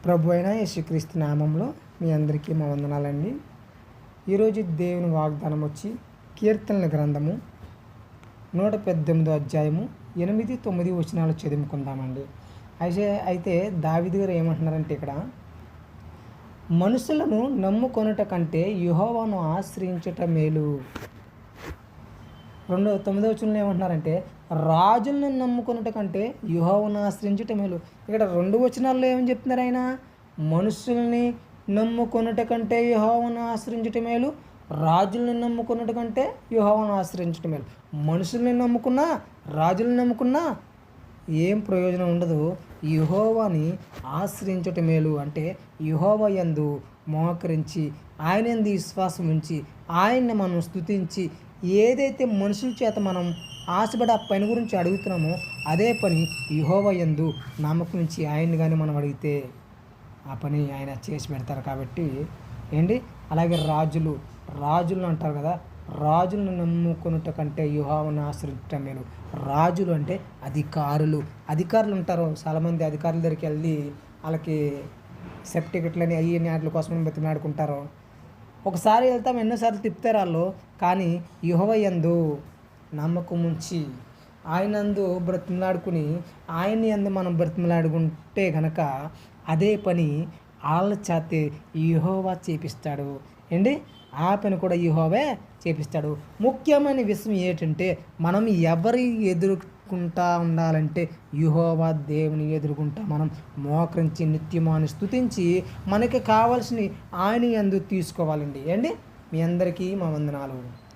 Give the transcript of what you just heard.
ప్రభు అయిన యేసుక్రీస్తు నామంలో మీ అందరికీ మా వందనాలండి. ఈరోజు దేవుని వాగ్దానం వచ్చి కీర్తనల గ్రంథము 118 అధ్యాయము 8-9 వచనాలు చదువుకుందామండి. అయితే దావీదు గారు ఏమంటున్నారంటే, ఇక్కడ మనుషులను నమ్ముకొనుట కంటే యెహోవాను ఆశ్రయించుట మేలు. 9వ వచనంలో ఏమంటున్నారంటే, రాజులను నమ్ముకొనుట కంటే యెహోవాను ఆశ్రయించుట మేలు. ఇక్కడ 2 వచనాల్లో ఏమని చెప్తున్నారు ఆయన? మనుషుల్ని నమ్ముకొనుట కంటే యెహోవాను ఆశ్రయించుట మేలు, రాజులను నమ్ముకొనుట కంటే యెహోవాను ఆశ్రయించుట మేలు. మనుషుల్ని నమ్ముకున్నా, రాజులను నమ్ముకున్నా ఏం ప్రయోజనం ఉండదు. యెహోవాని ఆశ్రయించుట మేలు. అంటే యెహోవా యందు మోకరించి, ఆయన యందు విశ్వాసం ఉంచి, ఆయన్ని మనం స్తుతించి, ఏదైతే మనుషుల చేత మనం ఆశపడి ఆ పని గురించి అడుగుతున్నామో అదే పని యెహోవా యందు నమ్మకం ఉంచి ఆయన్ని కానీ మనం అడిగితే ఆ పని ఆయన చేసి పెడతారు. కాబట్టి అలాగే రాజులను అంటారు కదా, రాజులను నమ్ముకున్నట కంటే యెహోవాను ఆశ్రయించటం మేలు. రాజులు అంటే అధికారులు ఉంటారు. చాలామంది అధికారుల దగ్గరికి వెళ్ళి వాళ్ళకి సర్టిఫికెట్లని అయ్యి వాటి కోసం బతిమాడుకుంటారు. ఒకసారి వెళ్తాం, ఎన్నోసార్లు తిప్పుతారు వాళ్ళు. కానీ యెహోవా యందు నమ్మకం ఉంచి ఆయనందు బ్రతిమలాడుకుని ఆయన్ని యందు మనం బ్రతిమలాడుకుంటే కనుక అదే పని వాళ్ళ చేతే యెహోవా చేపిస్తాడు. ఆ పని కూడా యెహోవే చేపిస్తాడు. ముఖ్యమైన విషయం ఏంటంటే, మనం ఎవరి ఎదుర్కొంటా ఉండాలంటే యెహోవా దేవుని ఎదుర్కొంటా మనం మోకరించి నిత్యమాని స్తుతించి మనకి కావాల్సినవి ఆయన యందు తీసుకోవాలండి. మీ అందరికీ మా వందనాలు.